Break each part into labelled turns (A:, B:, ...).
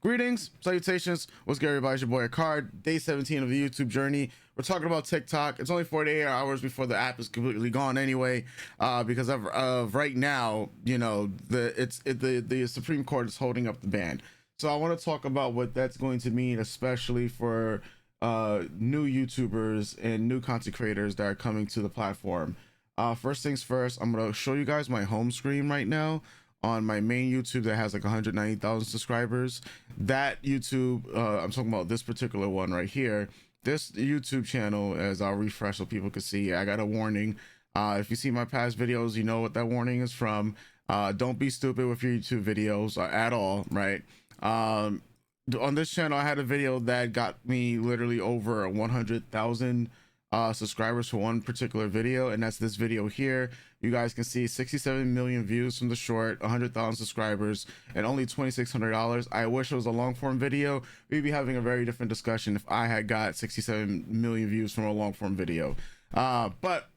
A: Greetings, salutations, what's good everybody? It's your boy Card, day 17 of the YouTube journey. We're talking about TikTok. It's only 48 hours before the app is completely gone anyway, because of right now, you know, the Supreme Court is holding up the ban. So I want to talk about what that's going to mean, especially for new YouTubers and new content creators that are coming to the platform. First things first, I'm going to show you guys my home screen right now on my main YouTube that has like 190,000 subscribers. That YouTube, I'm talking about this particular one right here. This YouTube channel, as I'll refresh so people can see, I got a warning. If you see my past videos, you know what that warning is from. Don't be stupid with your YouTube videos at all, right? On this channel, I had a video that got me literally over 100,000 subscribers for one particular video, and that's this video here. You guys can see 67 million views from the short, 100,000 subscribers, and only $2,600. I wish it was a long form video. We'd be having a very different discussion if I had got 67 million views from a long form video. But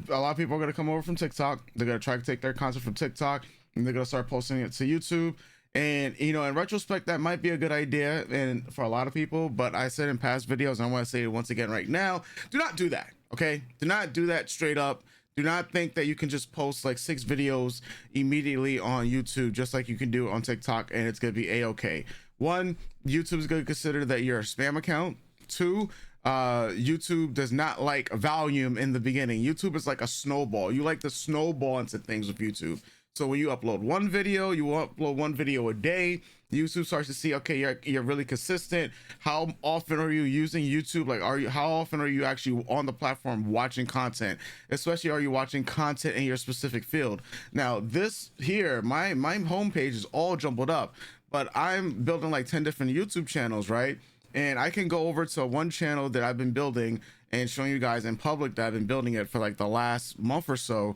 A: a lot of people are going to come over from TikTok. They're going to try to take their content from TikTok and they're going to start posting it to YouTube. And you know, in retrospect, that might be a good idea and for a lot of people, but I said in past videos, and I want to say it once again right now, do not do that. Okay, do not do that straight up. Do not think that you can just post like 6 videos immediately on YouTube just like you can do on TikTok and it's gonna be a-okay. One, YouTube is going to consider that you're a spam account. Two, YouTube does not like volume in the beginning. YouTube is like a snowball. You like to snowball into things with YouTube. So when you upload one video, you upload one video a day, YouTube starts to see, okay, you're really consistent. How often are you using YouTube? Like, how often are you actually on the platform watching content? Especially, are you watching content in your specific field? Now, this here, my homepage is all jumbled up, but I'm building like 10 different YouTube channels, right? And I can go over to one channel that I've been building and showing you guys in public that I've been building it for like the last month or so.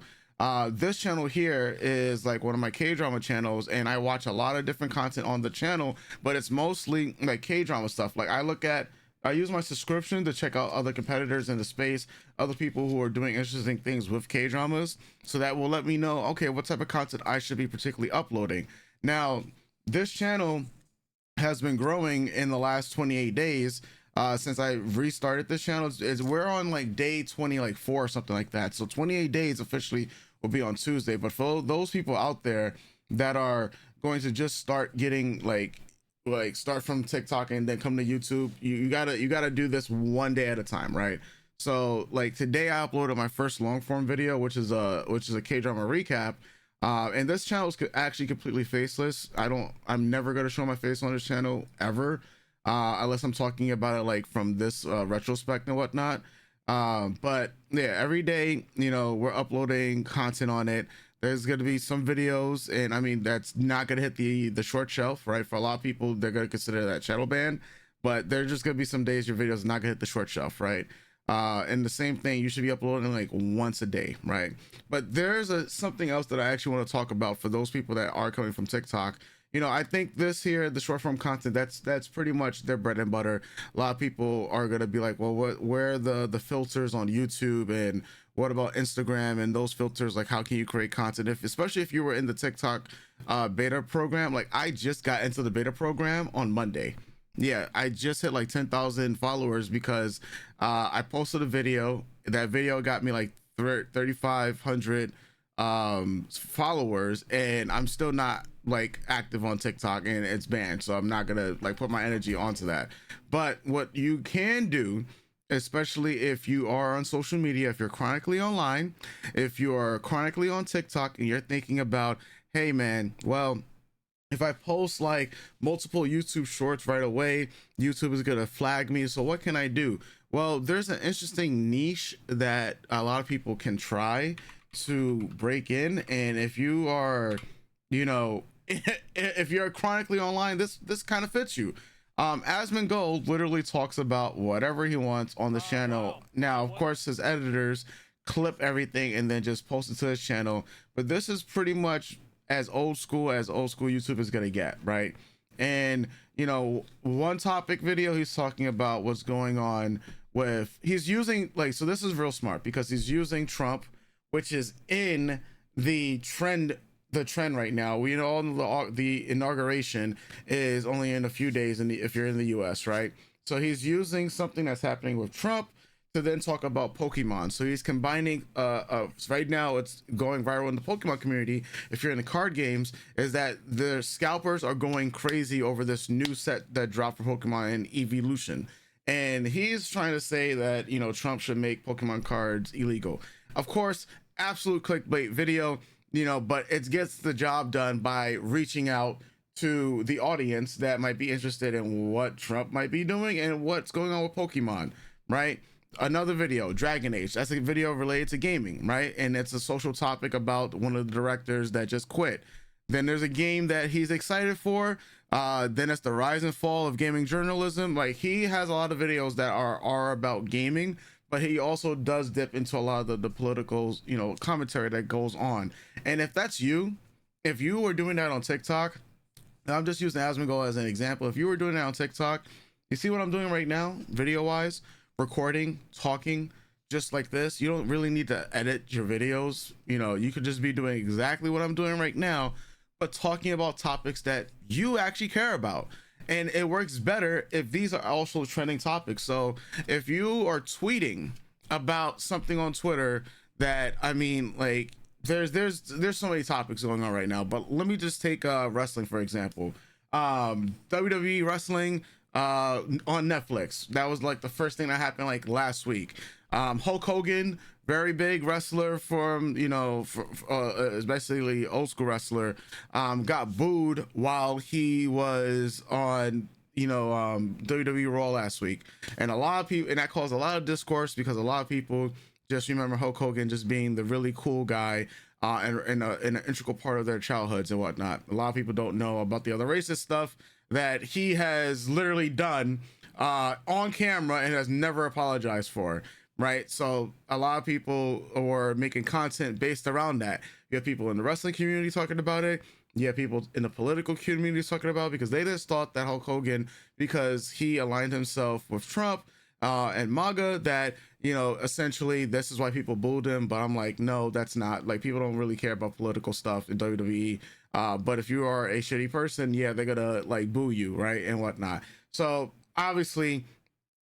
A: This channel here is like one of my K-drama channels, and I watch a lot of different content on the channel, but it's mostly like K-drama stuff. Like I use my subscription to check out other competitors in the space, other people who are doing interesting things with K-dramas, so that will let me know, okay, what type of content I should be particularly uploading. Now, this channel has been growing in the last 28 days. Since I restarted this channel, we're on like day 20, like 4 or something like that. So 28 days officially will be on Tuesday. But for those people out there that are going to just start getting like start from TikTok and then come to YouTube, you gotta do this one day at a time, right? So like today I uploaded my first long form video, which is a K-drama recap. And this channel is actually completely faceless. I'm never going to show my face on this channel ever, unless I'm talking about it like from this retrospect and whatnot. But yeah, every day, you know, we're uploading content on it. There's going to be some videos, and I mean, that's not going to hit the short shelf, right? For a lot of people, they're going to consider that shadow ban, but there's just going to be some days your videos are not going to hit the short shelf, right? And the same thing, you should be uploading like once a day, right? But there's something else that I actually want to talk about for those people that are coming from TikTok. You know, I think this here, the short form content, that's pretty much their bread and butter. A lot of people are gonna be like, well, where are the filters on YouTube, and what about Instagram and those filters? Like, how can you create content especially if you were in the TikTok beta program? Like, I just got into the beta program on Monday. Yeah, I just hit like 10,000 followers because I posted a video. That video got me like 3,500 followers, and I'm still not like active on TikTok, and it's banned, so I'm not gonna like put my energy onto that. But what you can do, especially if you are on social media, if you're chronically online, if you are chronically on TikTok and you're thinking about, hey man, well, if I post like multiple YouTube shorts right away, YouTube is gonna flag me, so what can I do? Well, there's an interesting niche that a lot of people can try to break in, and if you are, you know, if you're chronically online, this kind of fits you. Asmon Gold literally talks about whatever he wants on the channel. Now, of course, his editors clip everything and then just post it to his channel, but this is pretty much as old school YouTube is gonna get, right? And you know, one topic video he's talking about what's going on with, he's using like, so this is real smart because he's using Trump, which is in the the trend right now. We know the inauguration is only in a few days if you're in the US, right? So he's using something that's happening with Trump to then talk about Pokemon. So he's combining right now it's going viral in the Pokemon community, if you're in the card games, is that the scalpers are going crazy over this new set that dropped for Pokemon and Evolution. And he's trying to say that, you know, Trump should make Pokemon cards illegal. Of course, absolute clickbait video, you know, but it gets the job done by reaching out to the audience that might be interested in what Trump might be doing and what's going on with Pokemon, right? Another video, Dragon Age, that's a video related to gaming, right? And it's a social topic about one of the directors that just quit. Then there's a game that he's excited for. Then it's the rise and fall of gaming journalism. Like, he has a lot of videos that are about gaming, but he also does dip into a lot of the political, you know, commentary that goes on. And if that's you, if you were doing that on TikTok, I'm just using Asmongold as an example. If you were doing that on TikTok, you see what I'm doing right now, video wise, recording, talking just like this. You don't really need to edit your videos. You know, you could just be doing exactly what I'm doing right now, but talking about topics that you actually care about. And it works better if these are also trending topics. So if you are tweeting about something on Twitter that, I mean, like, there's so many topics going on right now, but let me just take wrestling for example. WWE wrestling on Netflix, that was like the first thing that happened like last week. Hulk Hogan, very big wrestler from, you know, basically old school wrestler, got booed while he was on, you know, WWE Raw last week. And a lot of people, and that caused a lot of discourse because a lot of people just remember Hulk Hogan just being the really cool guy, and an integral part of their childhoods and whatnot. A lot of people don't know about the other racist stuff that he has literally done on camera and has never apologized for, right? So a lot of people were making content based around that. You have people in the wrestling community talking about it. You have people in the political community talking about it because they just thought that Hulk Hogan, because he aligned himself with Trump and MAGA, that, you know, essentially this is why people booed him. But I'm like, no, that's not. Like, people don't really care about political stuff in WWE. But if you are a shitty person, yeah, they're gonna like boo you, right, and whatnot. So obviously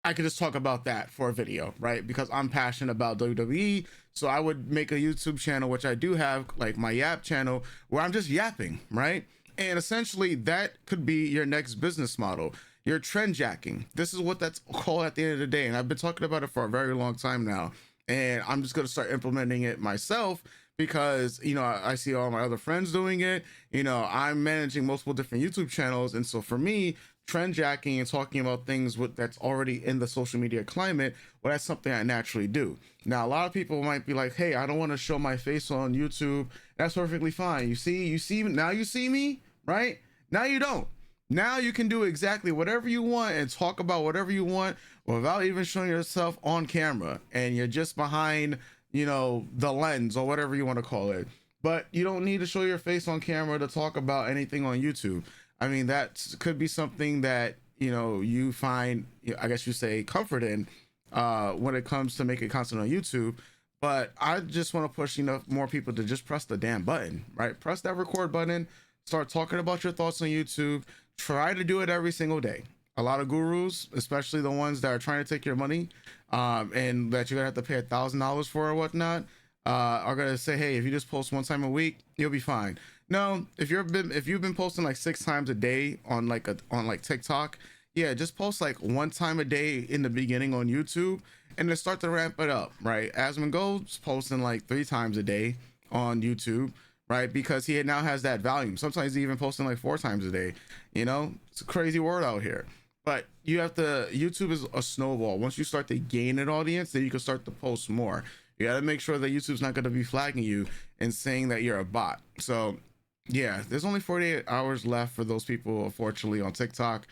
A: I could just talk about that for a video, right, because I'm passionate about WWE. So I would make a YouTube channel, which I do have, like my Yap channel, where I'm just yapping, right? And essentially that could be your next business model. You're trend jacking. This is what that's called at the end of the day. And I've been talking about it for a very long time now. And I'm just going to start implementing it myself because, you know, I see all my other friends doing it. You know, I'm managing multiple different YouTube channels. And so for me, trend jacking and talking about things that's already in the social media climate, well, that's something I naturally do. Now, a lot of people might be like, hey, I don't want to show my face on YouTube. That's perfectly fine. You see, now you see me, right? Now you don't. Now you can do exactly whatever you want and talk about whatever you want without even showing yourself on camera, and you're just behind, you know, the lens or whatever you want to call it. But you don't need to show your face on camera to talk about anything on YouTube. I mean, that could be something that, you know, you find, I guess you say, comfort in when it comes to making content on YouTube. But I just want to push enough more people to just press the damn button, right? Press that record button, start talking about your thoughts on YouTube. Try to do it every single day. A lot of gurus, especially the ones that are trying to take your money, and that you're gonna have to pay $1,000 for or whatnot, are gonna say, hey, if you just post one time a week, you'll be fine. No, if you've been posting like 6 times a day on like TikTok, yeah, just post like 1 time a day in the beginning on YouTube, and then start to ramp it up, right? Asmongold's posting like 3 times a day on YouTube, right? Because he now has that volume. Sometimes he's even posting like 4 times a day. You know, it's a crazy world out here. But you have to, YouTube is a snowball. Once you start to gain an audience, then you can start to post more. You got to make sure that YouTube's not going to be flagging you and saying that you're a bot. So yeah, there's only 48 hours left for those people, unfortunately, on TikTok.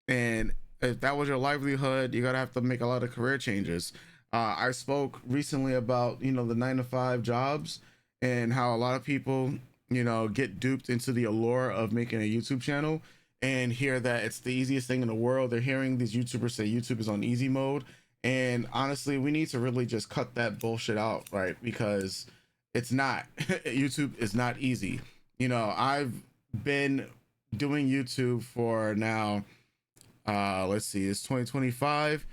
A: And if that was your livelihood, you got to have to make a lot of career changes. I spoke recently about, you know, the 9-to-5 jobs and how a lot of people, you know, get duped into the allure of making a YouTube channel and hear that it's the easiest thing in the world. They're hearing these YouTubers say YouTube is on easy mode. And honestly, we need to really just cut that bullshit out, right? Because it's not. YouTube is not easy. I've been doing YouTube for now, let's see, it's 2025,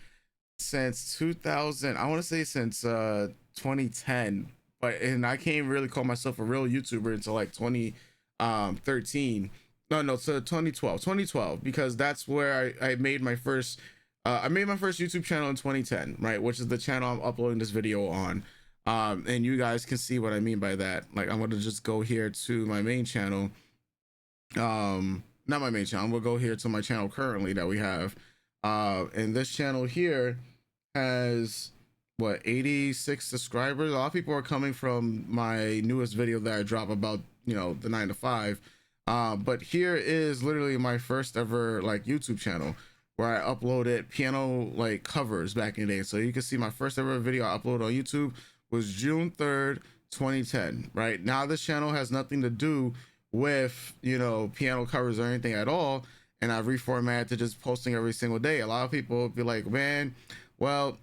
A: since 2000, I want to say since 2010, and I can't really call myself a real YouTuber until like 2013. No, so 2012, because that's where I made my first YouTube channel in 2010, right, which is the channel I'm uploading this video on. And you guys can see what I mean by that. Like, I'm going to just go here to my main channel. Not my main channel. I'm going to go here to my channel currently that we have. And this channel here has, what, 86 subscribers. A lot of people are coming from my newest video that I dropped about, the 9 to 5. But here is literally my first ever like YouTube channel, where I uploaded piano like covers back in the day. So you can see my first ever video I uploaded on YouTube was June 3rd, 2010. Right now, this channel has nothing to do with piano covers or anything at all, and I've reformatted to just posting every single day. A lot of people will be like, man, well,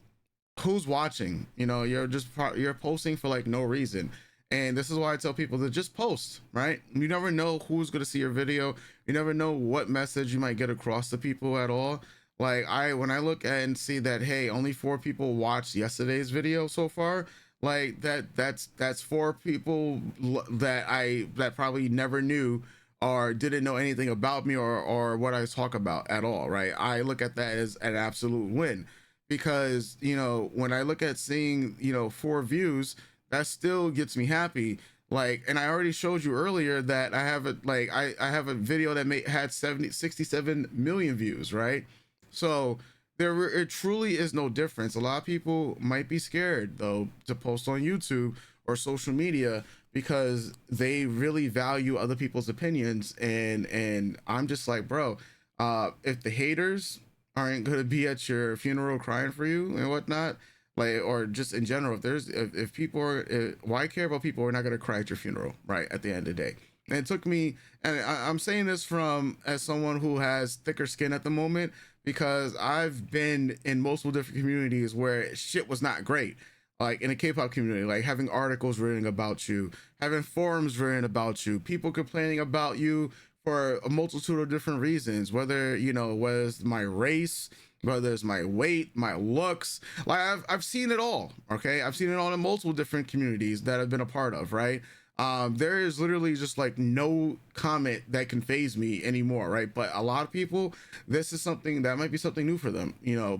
A: who's watching? You're posting for like no reason. And this is why I tell people to just post, right? You never know who's going to see your video. You never know what message you might get across to people at all. Like, when I look at and see that, hey, only 4 people watched yesterday's video so far, like that's 4 people that probably never knew or didn't know anything about me or what I talk about at all, right? I look at that as an absolute win, because when I look at seeing 4 views, that still gets me happy. Like, and I already showed you earlier that I have I have a video that had 67 million views, right? So it truly is no difference. A lot of people might be scared though to post on YouTube or social media because they really value other people's opinions, and I'm just like, bro, if the haters aren't gonna be at your funeral crying for you and whatnot, like, or just in general, if people are, why care about people who are not going to cry at your funeral, right, at the end of the day? And it took me, and I'm saying this as someone who has thicker skin at the moment, because I've been in multiple different communities where shit was not great, like in the K-pop community, like having articles written about you, having forums written about you, people complaining about you for a multitude of different reasons, whether was my race, whether it's my weight, my looks. Like, I've seen it all. Okay, I've seen it all in multiple different communities that I've been a part of, right? There is literally just like no comment that can phase me anymore, right? But a lot of people, this is something that might be something new for them,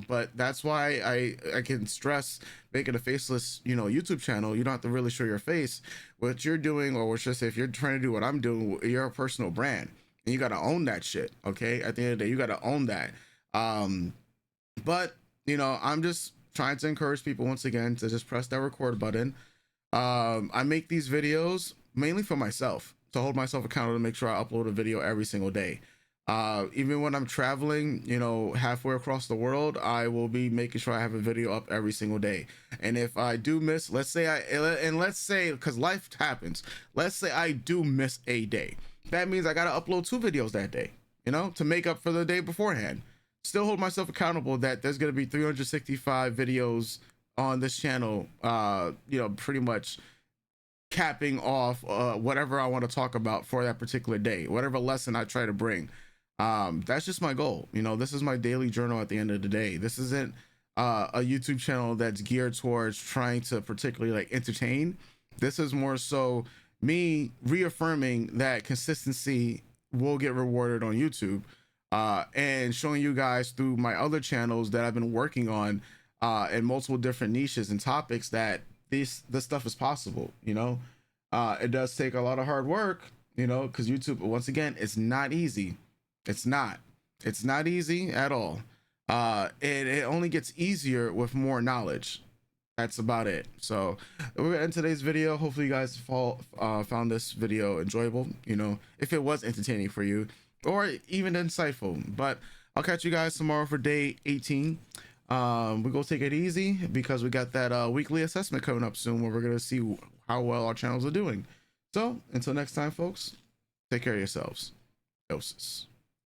A: but that's why I can stress making a faceless YouTube channel. You don't have to really show your face. What you're doing, or let's just say if you're trying to do what I'm doing, you're a personal brand and you got to own that shit. Okay, at the end of the day, you got to own that. But I'm just trying to encourage people once again to just press that record button. I make these videos mainly for myself, to hold myself accountable, to make sure I upload a video every single day. Even when I'm traveling, halfway across the world, I will be making sure I have a video up every single day. And if I do miss, let's say, because life happens, let's say I do miss a day, that means I got to upload 2 videos that day, to make up for the day beforehand. Still hold myself accountable that there's going to be 365 videos on this channel, pretty much capping off whatever I want to talk about for that particular day, whatever lesson I try to bring. That's just my goal. This is my daily journal at the end of the day. This isn't a YouTube channel that's geared towards trying to particularly like entertain. This is more so me reaffirming that consistency will get rewarded on YouTube. And showing you guys through my other channels that I've been working on in multiple different niches and topics that this stuff is possible. It does take a lot of hard work, because YouTube, once again, it's not easy. It's not easy at all. It only gets easier with more knowledge. That's about it. So we're gonna end today's video. Hopefully you guys found this video enjoyable, if it was entertaining for you, or even insightful. But I'll catch you guys tomorrow for day 18. We're gonna take it easy because we got that weekly assessment coming up soon, where we're gonna see how well our channels are doing. So until next time, folks, take care of yourselves. Doses.